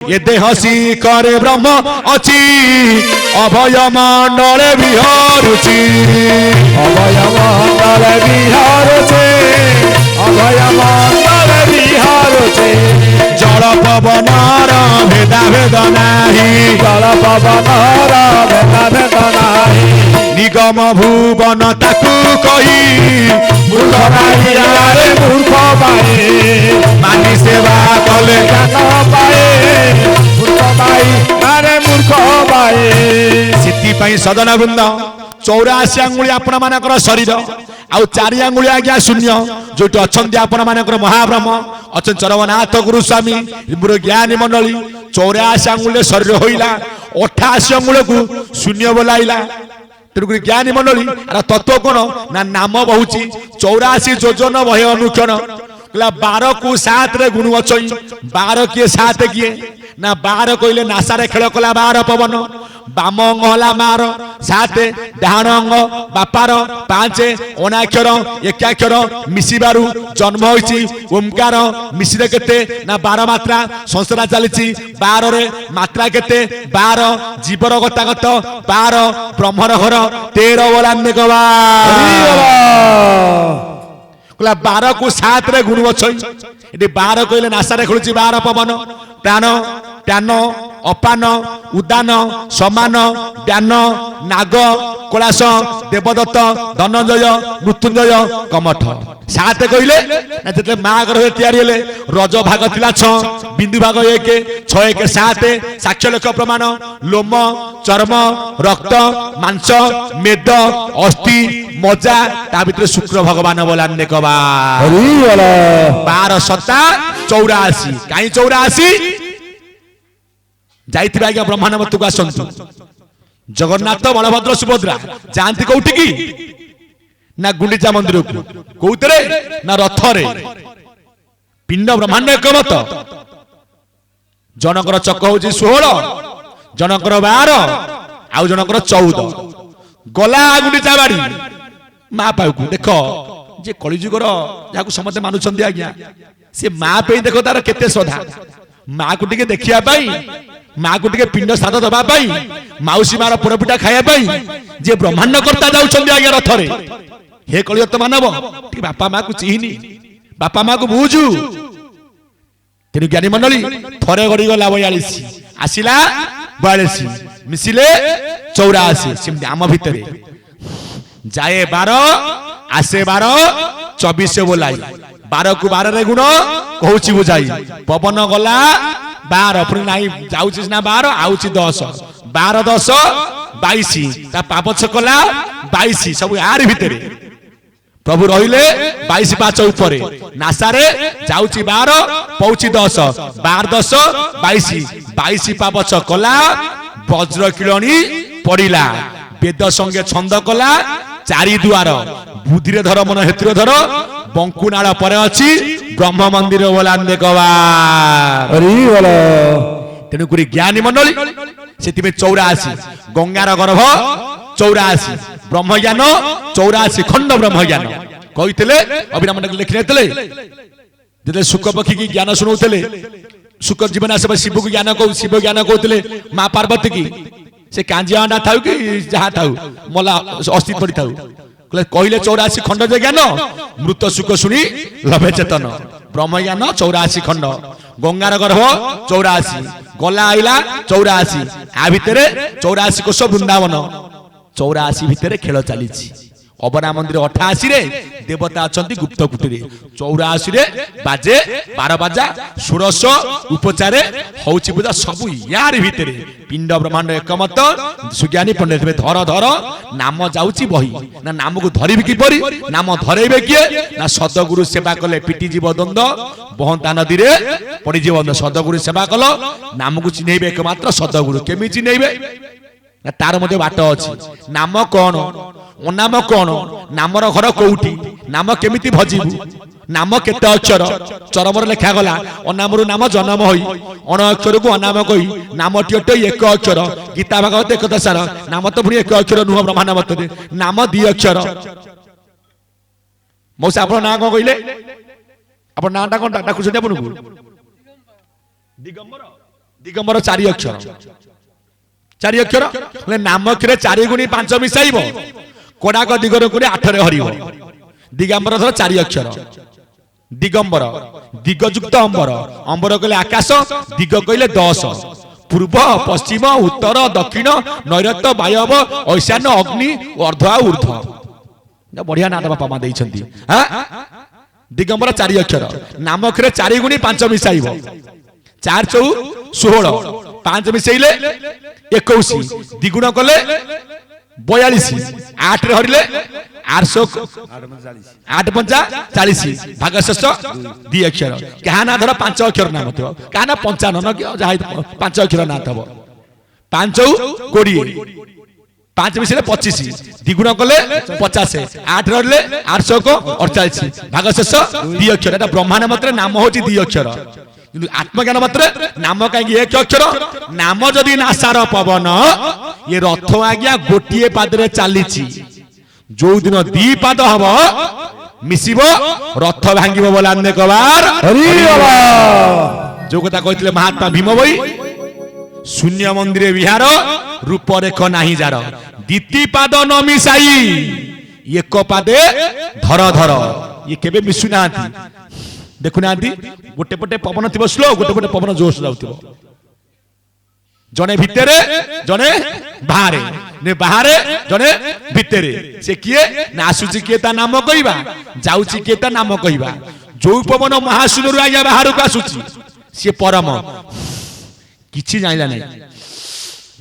ए देह शिखरे ब्रह्म अछि अभय मंडले विहरुछि अभय मंडले विहरुछि अभय मंडले विहरुछि जल पवनर भेदा भेद नाही जल पवनर भेदा भेद नाही निगम भुवन ताकू कही मूर्ख नाही रे मूर्ख पाए मानी सेवा कले ज्ञान पाए मूर्ख पाई रे मूर्ख पाए सिद्धि पाई सदन वृंद 84 आंगुली आपण मानकर शरीर आउ 4 आंगुली आज्ञा शून्य जो अच्छा आपण मानकर महाब्रह्म अच्छा चरवनाथ गुरुस्वामी मुर ज्ञानी मंडली 84 आंगुली शरीर होइला 88 आंगुल को शून्य बोलाइला तेणुक ज्ञानी मंडली तत्व कौन ना नाम बहुची 84 योजन भय अनुक्षण 12 को 7 रे गुण अच्छी 12 किए 7 किए ना 12 कहले नासारे खेल कला 12 पवन बाम अंग हला 12 7 डाहाण अंग बापार 5 अनाक्षर एकाक्षर मिसिबारु जन्म होइछि ओंकार मिसिरे केते ना 12 मात्रा संसार चलीछि 12 रे मात्रा केते 12 जीवर गतागत 12 ब्रह्मर घर 13 बोलान्ने गवा 12 को 7 रे गुण अछि एटी 12 कहले नासारे खेलुछि 12 पवन प्राण प्यान अपान उदान समान ज्ञान नाग कैलाश देवदत्त धनंजय मृत्युंजय कमठ 7 कहले जे मागर तैयारी हेले रज भाग थिला 6 बिंदु भाग 1 6 1 7 साक्ष्य लेख प्रमाण लोम चर्म रक्त मांस मेद अस्थि मजा ता भीतर शुक्र भगवान बोलान्ने कबा 12 सत्ता 84 काई 84 जाइथिबा आज्ञा ब्रह्मांड मत को आसंतु जगन्नाथ बलभद्र सुभद्रा जानती कोठी की ना गुंडीचा मंदिर को कोउतरे ना रथरे पिंड ब्रह्मांड एकमत जनकर चक होची 16 जनकर 12 आउ जनकर 14 गला गुंडीचा बाड़ी मा पाउकु देखो जे कलिजुगर जाकु समते मानुछंदी आज्ञा से मा पे देखो तार केते श्रद्धा माँ को टिके देखिया पाई माँ को टिके पिंड श्राद्ध दबा पाई माउसी मार पोड़पिठा खाया पाई जे ब्रह्मांड कर्ता जाउछंदी आज्ञा रथरे हे कलियत मानव टिके बापा माँ को चिहिनी बापा माँ को बुझू तेनु ज्ञानी मंडली थरे गड़ी गला 42 आसिला 42 मिसिले 84 सिमती आम भितरे जाए 12 आसे 12 24 बोलाई 12 को 12 रे गुण कहूची बुझाई पवन गला 12 पुणी नाही जाउची ना 12 आउची 10 12 10 22 ता पापछ कला 22 सब यार भितरे प्रभु रहिले 22 5 ऊपर नासारे जाउची 12 पौची 10 12 10 22 22 पापछ कला वज्र किलणी पड़िला वेद संगे छंद कला 4 द्वार बुद्धिरे धर मन हेतुरे धर बंकुनाल पर अछि ब्रह्म मंदिर बोलान्ने कवा तेणु करी ज्ञानी मंडली से 84 गंगार गर्भ 84 ब्रह्म ज्ञान 84 खंड ब्रह्म ज्ञान कहितले अभिराम लिखि नेतले जते शुक पक्षी की ज्ञान सुनौतले शुक जीवन आसे शिव को ज्ञान को शिव ज्ञान कहतले मां पार्वती की से कांजिया अंडा थाउ कि जहा थाउ मला अस्ति पड़ी थाउ कहले 84 खंड ज्ञान मृत सुख शुणी लभे चेतन ब्रह्म ज्ञान 84 खंड गंगार गर्भ 84 गला आइला 84 आ भितरे 84 कोष वृंदावन 84 भितरे खेल चली अबरा मंदिर 88 रे देवता अछंती गुप्त कुटीरे 84 रे बाजे 12 बाजा षोड़श उपचारे हौची पूजा सब यार भितरे पिंड ब्रह्मांड एकमत सुज्ञानी पंडित धर धर नाम जाउची बही ना नाम को धरिबि कि परी नाम धरेबे किए ना सदगुरु सेवा कले पिटी जीव द्वंद बहंता नदी रे पड़ी जीव सदगुरु सेवा कल नाम को चिन्हैबे एकमात्र सदगुरु केमि चिन्हैबे ना तार मध्य बाट अछि नाम कोन अनाम कौन नामर घर कौटी नाम केमिति भजिबु नाम केते अक्षर चरमर लेखा गला अनामरु नाम जन्म होई अण अक्षर को अनाम कही नाम टियोटे एक अक्षर गीता भागवत एक दशार नाम तो पुणी एक अक्षर नुह ब्रह्मांड मत नाम 2 अक्षर मौसा आपण ना को कइले आपण नाटा कोनटा डाकुछन आपन को दिगंबर दिगंबर 4 अक्षर 4 अक्षर बोले नामक्षरे 4 गुणी 5 मिसाइब कोडाक दिगर को 8 रे हरिव दिगंबर 4 अक्षर दिगंबर दिगयुक्त अंबर अंबर कहले आकाश दिग कहले 10 पूर्व पश्चिम उत्तर दक्षिण नैऋत्य वायव ईशान्य अग्नि अर्ध ऊर्ध्व बढ़िया ना बापा माँ देइछंती हां दिगंबर 4 अक्षर नामक्षरे 4 गुणी 5 मिसाइब 4 चौ 16 5 मिसेइले 21 द्विगुण कले 42 8 रे हरिले 8 पंचा 40 भाग शेष 2 अक्षर क्या ना धर 5 अक्षर नाम थो क्या ना 55 कि जहा 5 अक्षर ना थबो 5 20 5 मिसेले 25 द्विगुण कले 50 8 रहिले 800 को 48 भाग शेष 2 अक्षर एटा ब्रह्मांड मात्र नाम होची 2 अक्षर किंतु आत्मज्ञान मात्र नाम कहीं 1 अक्षर नाम जदि नासार पवन ये रथ आज्ञा गोटे पादरे चली जो दिन 2 पाद हम मिसिब रथ भांगिब बोलाने कबार जो कथा कहते महात्मा भीम भाई शून्य मंदिर विहार रूपरेख नाही जार 2 पाद न मिसाई 1 पादे धर धर ये केबे मिसुना देखुना गोटे पटे पवन थी स्लो गोटे पटे पवन जोश जाऊ जने भितरे जने बाहरे ने बाहरे जने भितरे से किए ना आसुची किए ता नाम कहबा जाउची किए ता नाम कहबा जो पवन महाशून्य आज्ञा बाहर को आसुची से परम किछि जाइला नै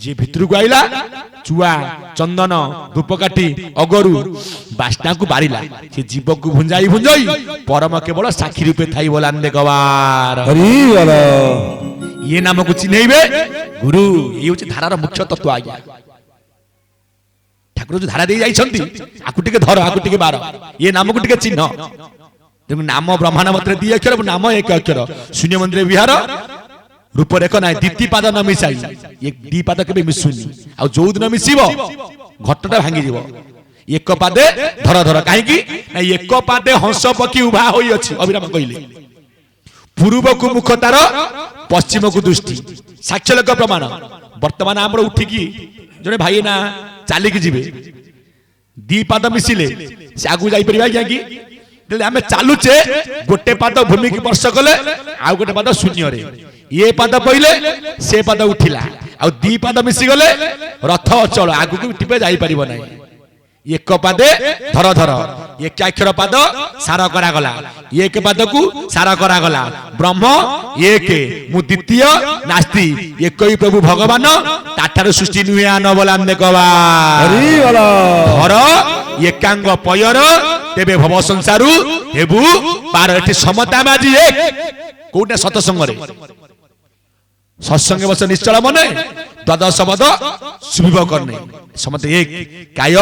जे भितर को आइला चुआ चंदन धूपकाठी अगरु बास्ता को बारिला से जीव को भुंजाई भुंजाई परम केवल साक्षी रूपे थाई बोलांदे गवार हरि बोल ये नाम को चिन्हइबे गुरु ये होची धारार मुख्य तत्व आज्ञा ठाकुर जो धारा दे जाई छंती आकु टिके धर आकु टिके बार ये नाम को टिके चिन्ह देखो नाम ब्रह्मांड मात्र 2 अक्षर नाम 1 अक्षर शून्य मंदिर विहार रूपरेख ना 2 पाद न मिसाई ये 2 पाद केबे मिसुनी आ जो दिन मिसिबो घटटा भांगी जीवो 1 पादे धर धर काहे की 1 पादे हंस पक्षी उभा होई अछि अभिराम कहिले पूर्व को मुख तार पश्चिम को दृष्टि साक्ष्य लोक प्रमाण वर्तमान आम उठिकी जड़े भाई ना चलिकी जी 2 पाद मिसिले से आगु जाई परिबा कि आम चलुचे गोटे पाद भूमि की स्पर्श कले आउ गोटे पाद शून्य रे ये पाद पहिले से पाद उठिला आ 2 पाद मिसी गले रथ अचल आगु को टिपे जाई परिबो नै 1 पादे धर धर 1 अक्षर पाद सार करा गला 1 पाद को सार करा गला ब्रह्म 1 मु द्वितीय नास्ति एक ही प्रभु भगवान ताठार सृष्टि नुहे आन बोलाने कबा हरि बोल धर एकांग पयर तेबे भव संसारु हेबु पार एठी समता बाजी एक कोटा सतसंग रे सत्संग बस निश्चल मने द्वादश पद सुविभ करने समते एक काय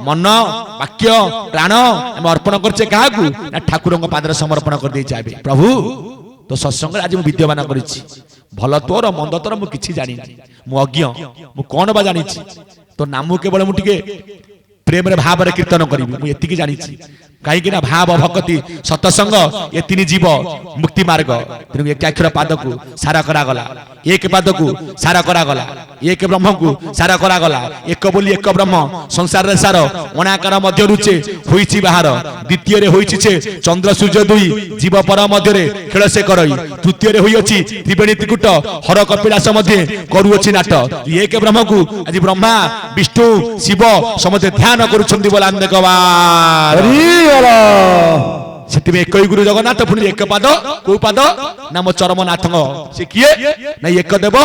मन वाक्य प्राण हम अर्पण करछे काहाकू ना ठाकुरंग पादरे समर्पण कर दे जाबे प्रभु तो सत्संग आज मु विद्यमान करिछि भल तोर मंद तोर मु किछि जानि मु अज्ञ मु कोन बा जानि तो नामु केवल मु टिके प्रेम रे भाव रे कीर्तन करिबि मु एतिकी जानि कहीं कि ना भाव भक्ति सत्संग ये 3 जीव मुक्ति मार्ग तेणु 1 अक्षर पाद को सारा करा गला 1 पाद को सारा करा गला 1 ब्रह्म को सारा करा गला 1 बोली 1 ब्रह्म संसार रे सार अनाकार मध्य रुचे होईची बाहर द्वितीय रे होईची छे चंद्र सूर्य 2 जीव पर मध्य रे खेल से करई तृतीय रे होई अछि त्रिवेणी त्रिकुट हर कपिलास मध्य करू अछि नाट 1 ब्रह्म को आज ब्रह्मा विष्णु शिव समते ध्यान करूछंती बोला अंदे कबार से एक गुरु जगन्नाथ पुणी 1 पाद को पाद ना मो चरम नाथ से किए ना 1 देव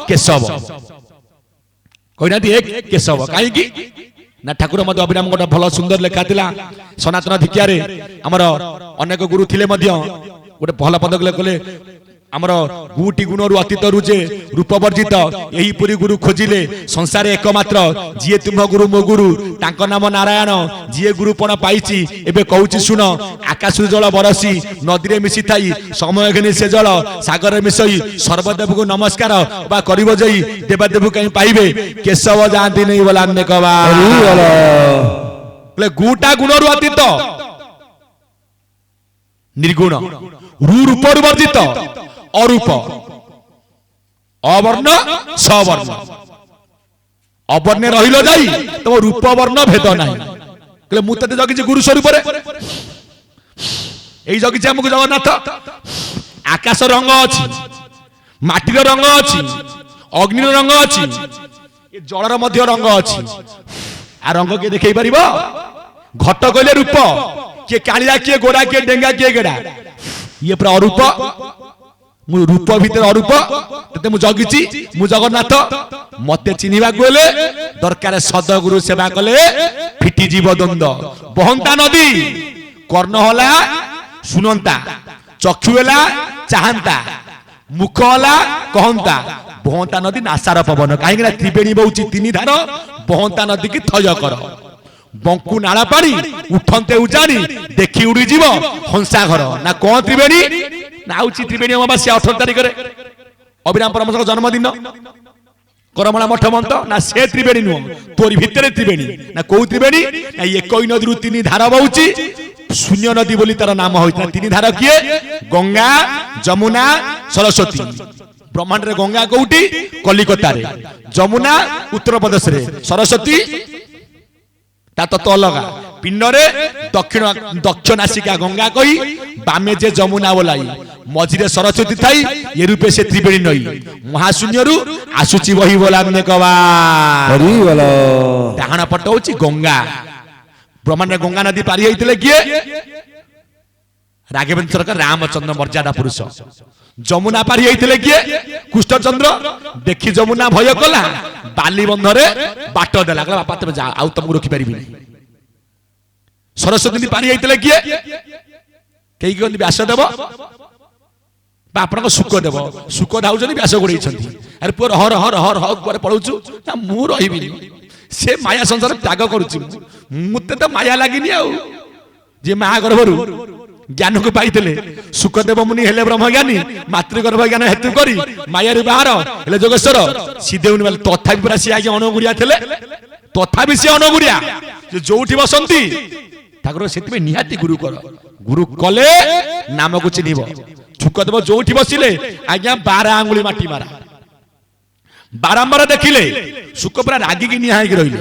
केशव कहना 1 केशव कहीं ना ठाकुर मध्य अभिराम गोटे भल सुंदर लेखा थिला सनातन धिकिया रे हमर अनेक गुरु थिले मध्य गोटे भल पद कले आमर गुटी गुणरु अतीत रुजे रूप वर्जित यही पुरी गुरु खोजिले संसार एकमात्र जिए तुम गुरु मो गुरु तांको नाम नारायण जिए गुरुपण पाइछि एबे कहूछि सुन आकाश जल बरसी नदी रे मिसी थाई समय घनी से जल सागर रे मिसई सर्वदेव को नमस्कार बा करिवो जई देवदेव कहीं पाइबे केशव जानती नहीं बोला ने कबा ले गुटा गुणरु अतीत निर्गुण रू रूप वर्जित अरूप ଅବର୍ଣ୍ଣ ସବର୍ଣ୍ଣ ଅବର୍ଣ୍ଣେ ରହିଲ ଯାଇ ତମ ରୂପ ବର୍ଣ୍ଣ ଭେଦ ନାହିଁ କହିଲେ ମୁଁ ତତେ ଜଗିଛି ଗୁରୁ ସ୍ୱରୂପରେ ଏଇ ଜଗିଛି ଆମକୁ ଜଗନ୍ନାଥ ଆକାଶ ରଙ୍ଗ ଅଛି ମାଟିର ରଙ୍ଗ ଅଛି ଅଗ୍ନିର ରଙ୍ଗ ଅଛି ଏ ଜଳର ମଧ୍ୟ ରଙ୍ଗ ଅଛି ଆ ରଙ୍ଗ କିଏ ଦେଖେଇ ପାରିବ ଘଟ କହିଲେ ରୂପ କିଏ କାଳିଆ କିଏ ଗୋରା କିଏ ଡେଙ୍ଗା କିଏ ଗେଡା ଇଏ ପୁରା ଅରୂପ ମୁଁ ରୂପ ଭିତରେ ଅରୂପ ତତେ ମୁଁ ଜଗିଛି ମୁଁ ଜଗନ୍ନାଥ ମତେ ଚିହ୍ନିବାକୁ ହେଲେ ଦରକାର ସଦଗୁରୁ ସେବା କଲେ ଫିଟିଯିବ ଦ୍ୱନ୍ଦ ବହନ୍ତା ନଦୀ କର୍ଣ୍ଣ ହେଲା ଶୁଣନ୍ତା ଚକ୍ଷୁ ହେଲା ଚାହାନ୍ତା ମୁଖ ହେଲା କହନ୍ତା ବହନ୍ତା ନଦୀ ନାସାର ପବନ କାହିଁକି ନା ତ୍ରିବେଣୀ ବହୁଛି ତିନି ଧାର ବହନ୍ତା ନଦୀ କି ଥୟ କର ବଙ୍କୁ ନାଳ ପାଣି ଉଠନ୍ତେ ଉଜାଣି ଦେଖି ଉଡିଯିବ ହଂସା ଘର ନା କଣ ତ୍ରିବେଣୀ ନା ହଉଛି ତ୍ରିବେଣୀ ଅମାବାସ୍ୟା 18 ତାରିଖରେ ଅଭିରାମ ପରମହଂସଙ୍କ ଜନ୍ମଦିନ କରମଳା ମଠ ମନ୍ତ ନା ସେ ତ୍ରିବେଣୀ ନୁହଁ ତୋରି ଭିତରେ ତ୍ରିବେଣୀ ନା କୋଉ ତ୍ରିବେଣୀ ନା ଏକଇ ନଦୀରୁ ତିନି ଧାର ବହୁଛି ଶୂନ୍ୟ ନଦୀ ବୋଲି ତାର ନାମ ହୋଇଥିଲା ତିନି ଧାର କିଏ ଗଙ୍ଗା ଯମୁନା ସରସ୍ୱତୀ ବ୍ରହ୍ମାଣ୍ଡରେ ଗଙ୍ଗା କୋଉଠି କଲିକତାରେ ଯମୁନା ଉତ୍ତରପ୍ରଦେଶରେ ସରସ୍ୱତୀ ତା ତତ୍ତ୍ୱ ଅଲଗା ପିଣ୍ଡରେ ଦକ୍ଷ ନାସିକା ଗଙ୍ଗା କହି ବାମେ ଯେ ଯମୁନା ବୋলাই ମଝିରେ ସରସ୍ୱତୀ ଥାଇ ଏ ରୂପେ ସେ ତ୍ରିବେଣୀ ନଈ ମହାଶୂନ୍ୟରୁ ଆସୁଛି ବହି ବୋଲା ଡାହାଣ ପଟ ହଉଛି ଗଙ୍ଗା ବ୍ରହ୍ମାଣ୍ଡରେ ଗଙ୍ଗା ନଦୀ ପାରି ହେଇଥିଲେ କିଏ ରାଘବେନ୍ଦ୍ର ସରକାର ରାମଚନ୍ଦ୍ର ମର୍ଯ୍ୟାଦା ପୁରୁଷ ଯମୁନା ପାରି ହେଇଥିଲେ କିଏ କୃଷ୍ଣଚନ୍ଦ୍ର ଦେଖି ଯମୁନା ଭୟ କଲା ବାଲି ବନ୍ଧରେ ବାଟ ଦେଲା କହିଲା ବାପା ତମେ ଯାଅ ଆଉ ତମକୁ ରଖିପାରିବିନି ସରସ୍ୱତୀ ପାରି ହେଇଥିଲେ କିଏ କେହି କହନ୍ତି ବ୍ୟାସଦେବ ବା ଆପଣଙ୍କ ସୁକଦେବ ସୁକ ଧାଉଛନ୍ତି ବ୍ୟାସ ଗୋଡେଇଛନ୍ତି ଆରେ ପୁଅ ରହ ରହ ରହ ରହ କୁଆଡେ ପଳଉଛୁ ନା ମୁଁ ରହିବିନି ସେ ମାୟା ସଂସାର ତ୍ୟାଗ କରୁଛି ମତେ ତ ମାୟା ଲାଗିନି ଆଉ ଯେ ମା ଗର୍ଭରୁ ଜ୍ଞାନକୁ ପାଇଥିଲେ ସୁକଦେବ ମୁନି ହେଲେ ବ୍ରହ୍ମଜ୍ଞାନୀ ମାତୃଗର୍ଭ ଜ୍ଞାନ ହେତୁ କରି ମାୟାରୁ ବାହାର ହେଲେ ଯୋଗେଶ୍ୱର ସିଦେଉନି ବୋଲେ ତଥାପି ପୁରା ସିଏ ଆଜ୍ଞା ଅନଗୁଡିଆ ଥିଲେ ତଥାପି ସିଏ ଅନଗୁଡିଆ ଯୋଉଠି ବସନ୍ତି ଠାକୁର ସେଥିପାଇଁ ନିହାତି ଗୁରୁ କର ଗୁରୁ କଲେ ନାମକୁ ଚିହ୍ନିବ ସୁକଦେବ ଯୋଉଠି ବସିଲେ ଆଜ୍ଞା 12 ଆଙ୍ଗୁଳି ମାଟି ମାରା ବାରମ୍ବାର ଦେଖିଲେ ସୁକ ପୁରା ରାଗିକି ନିହା ହେଇକି ରହିଲେ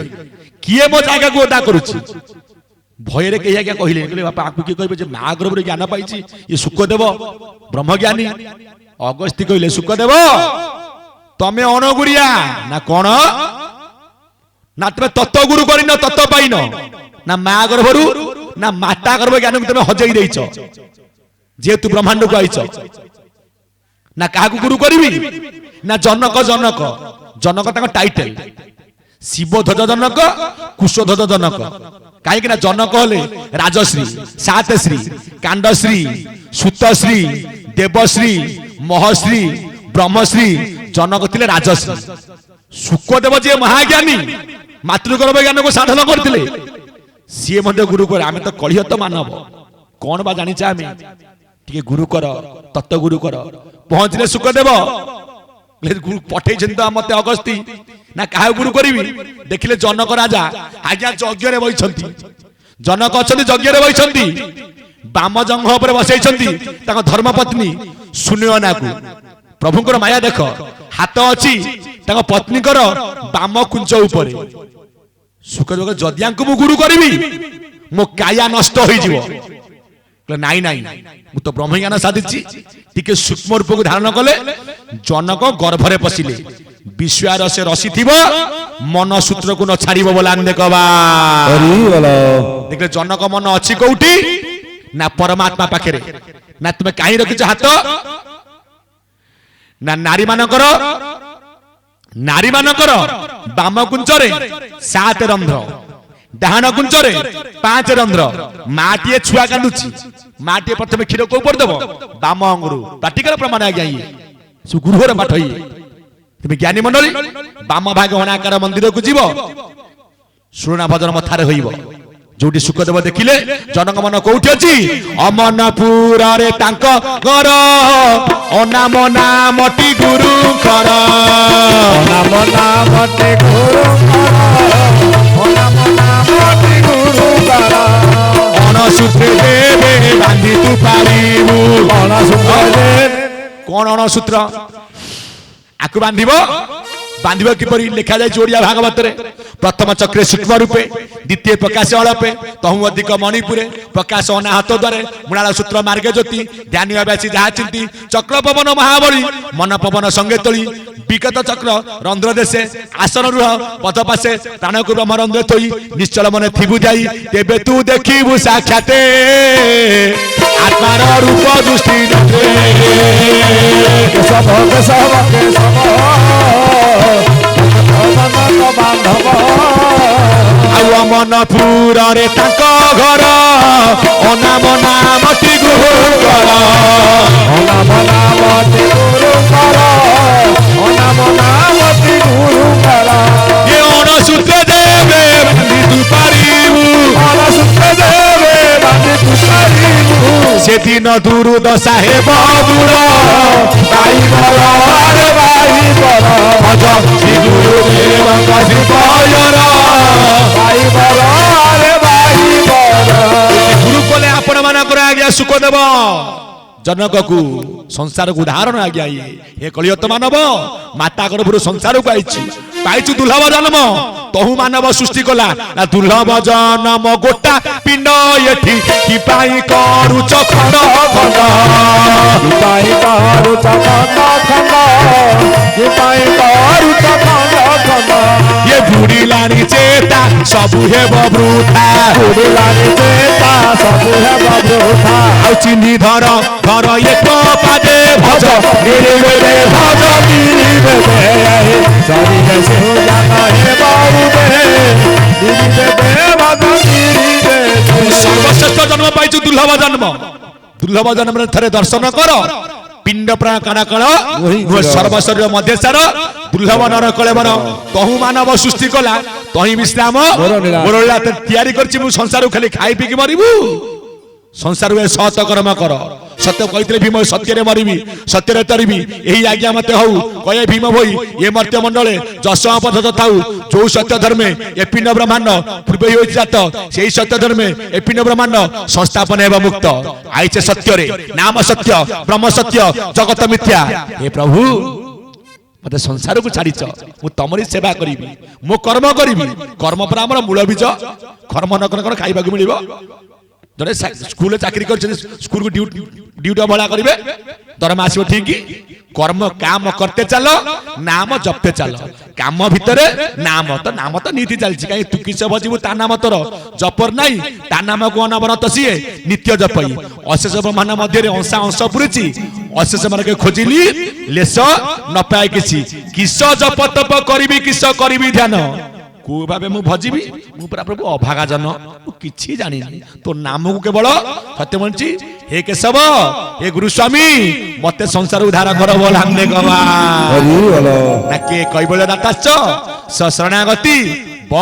କିଏ ମୋ ଜାଗାକୁ ଓଦା କରୁଛି ଭୟରେ କେହି ଆଜ୍ଞା କହିଲେ ବାପା ଆକୁ କିଏ କହିବେ ଯେ ମା ଗର୍ଭରେ ଜ୍ଞାନ ପାଇଛି ଇଏ ସୁକଦେବ ବ୍ରହ୍ମଜ୍ଞାନୀ ଅଗସ୍ତ୍ୟ କହିଲେ ସୁକଦେବ ତମେ ଅନଗୁଡିଆ ନା କଣ ନା ତମେ ତତ୍ତ୍ୱ ଗୁରୁ କରିନ ତତ୍ତ୍ୱ ପାଇନ ନା ମା ଗର୍ଭରୁ ନା ମାତା ଗର୍ଭ ଜ୍ଞାନକୁ ତମେ ହଜେଇ ଦେଇଛ ଯେହେତୁ ବ୍ରହ୍ମାଣ୍ଡକୁ ଆଇଛ ନା କାହାକୁ ଗୁରୁ କରିବି ନା ଜନକ ଜନକ ଜନକ ତାଙ୍କ ଟାଇଟେଲ ଶିବ ଧ୍ୱଜ ଜନକ କୁଶ ଧ୍ୱଜ ଜନକ କାହିଁକି ନା ଜନକ ହେଲେ ରାଜଶ୍ରୀ ସାତଶ୍ରୀ କାଣ୍ଡଶ୍ରୀ ସୁତଶ୍ରୀ ଦେବଶ୍ରୀ ମହଶ୍ରୀ ବ୍ରହ୍ମଶ୍ରୀ ଜନକ ଥିଲେ ରାଜଶ୍ରୀ ସୁକଦେବ ଯିଏ ମହାଜ୍ଞାନୀ ମାତୃଗର୍ଭ ଜ୍ଞାନକୁ ସାଧନ କରିଥିଲେ ସିଏ ମଧ୍ୟ ଗୁରୁ କରେ ଆମେ ତ କଳିହତ ମାନବ କଣ ବା ଜାଣିଛେ ଆମେ ଟିକେ ଗୁରୁ କର ତତ୍ତ୍ୱ ଗୁରୁ କର ପହଞ୍ଚିଲେ ସୁକଦେବ ପଠେଇଛନ୍ତି ତ ମତେ ଅଗସ୍ତି ନା କାହା ଗୁରୁ କରିବି ଦେଖିଲେ ଜନକ ରାଜା ଆଜ୍ଞା ଯଜ୍ଞରେ ବଇଛନ୍ତି ଜନକ ଅଛନ୍ତି ଯଜ୍ଞରେ ବଇଛନ୍ତି ବାମ ଜଙ୍ଘ ଉପରେ ବସେଇଛନ୍ତି ତାଙ୍କ ଧର୍ମପତ୍ନୀ ସୁନୟନାକୁ ପ୍ରଭୁଙ୍କର ମାୟା ଦେଖ ହାତ ଅଛି ତାଙ୍କ ପତ୍ନୀଙ୍କର ବାମ କୁଞ୍ଚ ଉପରେ ସୁକଦେବ ଯଦି ଆଙ୍କୁ ମୁଁ ଗୁରୁ କରିବି ମୋ କାୟା ନଷ୍ଟ ହୋଇଯିବ ନାଇଁ ନାଇଁ ମୁଁ ତ ବ୍ରହ୍ମଜ୍ଞାନ ସାଧିଛି ଟିକେ ସୂକ୍ଷ୍ମ ରୂପକୁ ଧାରଣ କଲେ ଜନକ ଗର୍ଭରେ ପଶିଲେ ବିଶ୍ୱାର ସେ ରସି ଥିବ ମନ ସୂତ୍ରକୁ ନ ଛାଡ଼ିବ ବୋଲା ଦେଖବା ଦେଖିଲେ ଜନକ ମନ ଅଛି କୋଉଠି ନା ପରମାତ୍ମା ପାଖରେ ନା ତୁମେ କାହିଁ ରଖିଛ ହାତ ନା ନାରୀ ମାନଙ୍କର ବାମ କୁଞ୍ଚରେ 7 ରନ୍ଧ୍ର ଡାହାଣ କୁଞ୍ଚରେ 5 ରନ୍ଧ୍ର ମାଟିଏ ଛୁଆ କାନ୍ଦୁଛି ମାଟିଏ ପ୍ରଥମେ କ୍ଷୀର କୋଉ ପଡି ଦେବ ବାମ ଅଙ୍ଗରୁ ପ୍ରାକ୍ଟିକାଲ ପ୍ରମାଣ ଆଜ୍ଞା ଇଏ ଗୁରୁହର ପାଠ ଇଏ তুমি জ্ঞানী মন্ডলী বাম ভাগ অনাকার মন্দিরକୁ ଯିବ ଶୁଣା ଭଜନ ମଥାରେ ହୋଇବ ଯୋଉଠି ସୁକଦେବ ଦେଖିଲେ ଜନକ ମନ କୋଉଠି ଅଛି ଅମନପୁରରେ ତାଙ୍କ ଘର ଅନାମ ନାମଟି ଗୁରୁଙ୍କର ନାମ ନାମଟି ଗୁରୁଙ୍କର ଅନାମ ନାମଟି ଗୁରୁଙ୍କର ଅଣସୂତ୍ରେ ଦେବେ ବାନ୍ଧି ତୁ ପାରିବୁ ଅଣସୂତ୍ରରେ କଣ ଅଣସୂତ୍ର আকু বাঁধিব বাঁধিব কিপরি লেখা যাই ওড়িয়া ভাগবতরে প্রথম চক্রে সূক্ষ্ম রূপে দ্বিতীয় প্রকাশ অলপে তহু অধিক মণিপুরে প্রকাশ অনাহত দ্বারে মৃণাল সূত্র মার্গে জ্যোতি ধ্যানী ব্যাসী যাহা চিন্তি চক্র পবন মহাবলী মন পবন সঙ্গে তোলি বিগত চক্র রন্ধ্র দেশে আসন রুহ পথ পাশে প্রাণকু ব্রহ্মরন্ধ্রে থই নিশ্চল মনে থিবু যাই তেবে তু দেখিবু সাক্ষাতে আত্মার রূপ দৃষ্টি কেশব কেশব কেশব বান্ধব ଆଉ ମନ ପୁରରେ ତାଙ୍କ ଘର ଅନାମ ନାମଟି ଗୁରୁଙ୍କର অনাম নামতি গুরুଙ୍କର অনাম নামতি গুরুଙ୍କର ଏ ଅଣସୂତ୍ର ଦେବେ ବାନ୍ଧି ତୁ ପାରିବୁ ସୂତ୍ର ଦେବେ ବାନ୍ଧି ତୁ ପାରିବୁ ସେଦିନ ଦୁର୍ଦଶା ହେବ ଦୂର ପାଇବର ଆରେ ପାଇବର ଭଜ ଶ୍ରୀ ଗୁରୁଦେବଙ୍କ ଶିବୟର ପାଇବର ଆରେ ପାଇବର ଗୁରୁ କଲେ ଆପଣ ମାନଙ୍କର ଆଜ୍ଞା ସୁଖ ଦେବ ଜନକକୁ ସଂସାରକୁ ଉଦାହରଣ ଆଜ୍ଞା ଏ କଳିୟତ ମାନବ ମାତା ଗର୍ଭରୁ ସଂସାରକୁ ଆଇଛି ପାଇଛୁ ଦୁର୍ଲଭ ଜନ୍ମ ତହୁ ମାନବ ସୃଷ୍ଟି କଲା ନା ଦୁର୍ଲଭ ଜନ୍ମ ଗୋଟା ପିଣ୍ଡ ଏଠି କି ପାଇଁ କରୁଛ ଖଣ୍ଡ ଖଣ୍ଡ ପାଇ ପାରୁଛ ଖଣ୍ଡ ଖଣ୍ଡ ପାଇ ପାରୁଛ ଖଣ୍ଡ ଖଣ୍ଡ ଏ ବୁଡ଼ିଲାଣି ଚେତା ସବୁ ହେବ ବୃଥା ବୁଡ଼ିଲାଣି ଚେତା ସବୁ ହେବ ବୃଥା ଆଉ ଚିହ୍ନି ଧର ଧର ଏକ ପାଦେ ଭଜ ନିରିବେ ଭଜ ନିରିବେ ସରିବେ ସୁଜାନ ହେ ବାବୁବେ ନିରିବେ ଭଜ ନିରିବେ ସର୍ବଶ୍ରେଷ୍ଠ ଜନ୍ମ ପାଇଛୁ ଦୁର୍ଲଭ ଜନ୍ମରେ ଥରେ ଦର୍ଶନ କର ପିଣ୍ଡ ପ୍ରାଣ କାଣ କଳ ସର୍ବଶରୀର ମଧ୍ୟ ସାର ଦୁର୍ଲଭ ନର କଳେବର ତହୁ ମାନବ ସୃଷ୍ଟି କଲା ତହିଁ ବିଶ୍ରାମ ମୋର ତିଆରି କରିଛି ମୁଁ ସଂସାରକୁ ଖାଲି ଖାଇ ପିଇକି ମରିବୁ ସଂସାର ସତ କର୍ମ କର ସତ୍ୟ କହିଥିଲେ ଭୀମ ସତ୍ୟରେ ମରିବି ସତ୍ୟରେ ତରିବି ଏହି ଆଜ୍ଞା ମତେ ହଉ କହେ ଭୀମ ଭୋଇ ଏ ମର୍ତ୍ତ୍ୟ ମଣ୍ଡଳେ ଯଶ ପଥ ଥାଉ ଯୋଉ ସତ୍ୟ ଧର୍ମେ ଏ ପିଣ୍ଡ ବ୍ରହ୍ମାଣ୍ଡ ପୂର୍ବେ ହୋଇଛି ଜାତ ସେଇ ସତ୍ୟ ଧର୍ମେ ଏ ପିଣ୍ଡ ବ୍ରହ୍ମାଣ୍ଡ ସଂସ୍ଥାପନ ହେବ ମୁକ୍ତ ଆଇଛେ ସତ୍ୟରେ ନାମ ସତ୍ୟ ବ୍ରହ୍ମ ସତ୍ୟ ଜଗତ ମିଥ୍ୟା ଏ ପ୍ରଭୁ ମତେ ସଂସାରକୁ ଛାଡ଼ିଛ ମୁଁ ତମରି ସେବା କରିବି ମୁଁ କର୍ମ କରିବି କର୍ମ ପରେ ଆମର ମୂଳ ବୀଜ କର୍ମ ନ କଲେ କଣ ଖାଇବାକୁ ମିଳିବ ଜଣେ ସ୍କୁଲରେ ଚାକିରି କରିଛନ୍ତି ସ୍କୁଲକୁ ଡ୍ୟୁଟି ଅବହେଳା କରିବେ ଦରମା ଆସିବ ଠିକ କର୍ମ କାମ କରତେ ଚାଲ ନାମ ଜପତେ ଚାଲ କାମ ଭିତରେ ନାମ ତ ନୀତି ଚାଲିଛି କାହିଁ ତୁ କିସ ଭଜିବୁ ତା ନାମ ତୋର ଜପର ନାହିଁ ତା ନାମକୁ ଅନବରତ ସିଏ ନିତ୍ୟ ଜପଇ ଅଶେଷ ବ୍ରହ୍ମାଣ୍ଡ ମଧ୍ୟରେ ଅଂଶା ଅଂଶ ପୁରିଛି ଅଶେଷ ମାନକେ ଖୋଜିଲି ଲେସ ନ ପାଏ କିଛି କିସ ଜପ ତପ କରିବି କିସ କରିବି ଧ୍ୟାନ କୋଉ ଭାବେ ମୁଁ ଭଜିବି ମୁଁ ପୁରା ପ୍ରଭୁ ଅଭାଗା ଜନ ମୁଁ କିଛି ଜାଣିନି ତୋ ନାମକୁ କେବଳ ସତ୍ୟ ମଣିଛି ହେ କେଶବ ହେ ଗୁରୁସ୍ୱାମୀ ମତେ ସଂସାର ଉଦ୍ଧାର କର ବୋଲ ଆମନେ ଗବା ନା କେ କୈବଲ୍ୟ ଦାତାଶ୍ଚ ଶରଣାଗତି ବ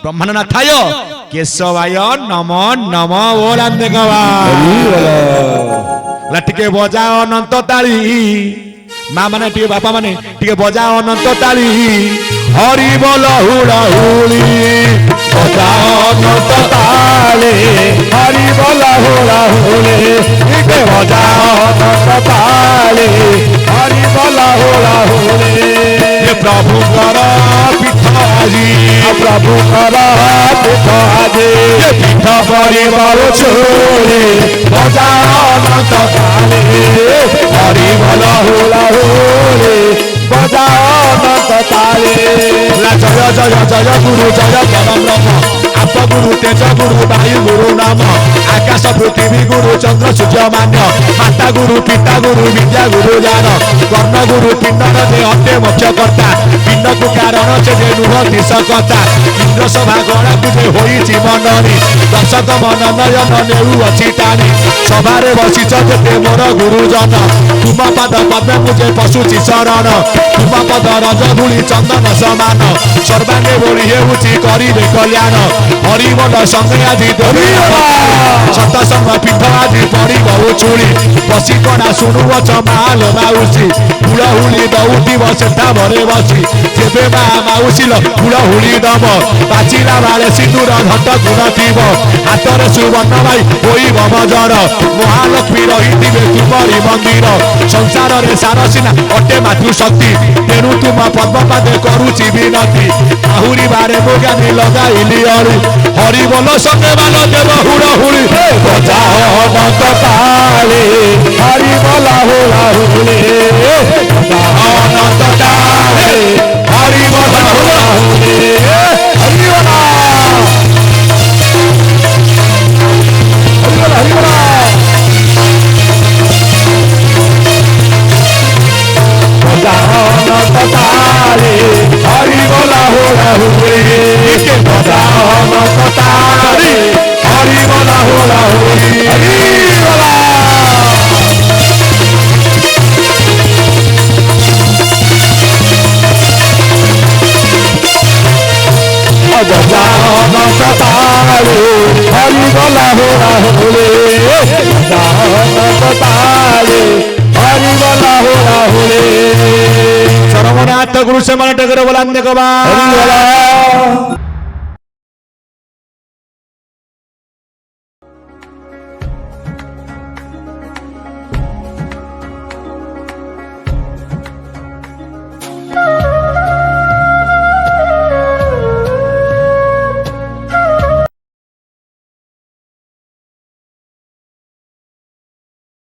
ବ୍ରହ୍ମାଣ୍ଡ ନାଥାୟ କେଶବାୟ ନମ ନମ ବୋଲ ଆମନେ ଗବା ଟିକେ ବଜାଅ ଅନନ୍ତ ତାଳି ମା ମାନେ ଟିକେ ବାପା ମାନେ ଟିକେ ବଜାଅ ଅନନ୍ତ ତାଳି हरि बोल हुड़ा हुड़ी बजाओ नत ताले हरि बोल हुड़ा हुड़ी इके बजाओ नत ताले हरि बोल हुड़ा हुड़ी ये प्रभु कर पीठ आजी प्रभु कर पीठ आजी ये पीठ परिवार छोड़े बजाओ नत ताले हरि बोल हुड़ा हुड़ी बजाओ नत ताले जय जय जय गुरु जय परम ब्रह्म आप गुरु तेज गुरु वायु गुरु नाम आकाश पृथ्वी गुरु चंद्र सूर्य मान्य माता गुरु पिता गुरु विद्या गुरु ज्ञान कर्ण गुरु पिंडर जे अटे मुख्य कर्ता पिंड को कारण से जे नुहति सकता इंद्र सभा गणा को जे होई मननी दर्शक मन नयन नेउ अछि टानी सभारे बसिछ जेते मोर गुरुजन तुम पद पद्मे मुझे पशुचि शरण तुम पद रज धूଳି चंदन समान सर्वांगे बोली हेउछि करिबे कल्याण हरिमल संगे आदि देवी सतसंग पीठ आदि पड़ी बहु चूड़ी बसी कणा शुणुअछ माल माउसी हुलहुली दउथिब सेठा भरे बसी जेबे मा माउसिल हुलहुली दब पाचिला बाले सिंदूर घट गुण थिब हातरे सुवर्ण भाई होई भजर महालक्ष्मी रहिथिबे ତୁମରି ମନ୍ଦିର ସଂସାରରେ ସାର ସିନା ଅଟେ ମାତୃଶକ୍ତି ତେଣୁ ତୁମ ପଦ୍ମପାଦେ କରୁଛି ବିନତି ଆହୁରି ବାରେ ମୁଁ ଜ୍ଞାନୀ ଲଗାଇଲି ଅଳି ହରି ବୋଲ ସଙ୍ଗେ ମାନ ଦେବ ହୁଳ ହୁଳି ବଜାଅ ଅନନ୍ତ ତାଳେ ହରି ବୋଲା ହୋଲା ହୋଲେ ଅନନ୍ତ ତାଳେ ହରି ବୋଲ ହୁଳ ହରି ବୋଲା ହରି ବୋଲା ବଜାଅ ଅନନ୍ତ ତାଳେ ହରି ବୋଲା ହୋଲା ହୋଲେ ବଜାଅ ଅନନ୍ତ ତାଳେ ହରି ବୋଲା ହୋଲା ହୋଲେ ହରି ବୋଲା ଅନନ୍ତ ତାଳେ ହରି ବୋଲା ହୋଲା ହୋଲେ ଅନନ୍ତ ତାଳେ ହରି ବୋଲା ହୋଲା ହୋଲେ চরমনাথ গুরু সেমান টেকর বলান দেখবা হরি ବୋଲା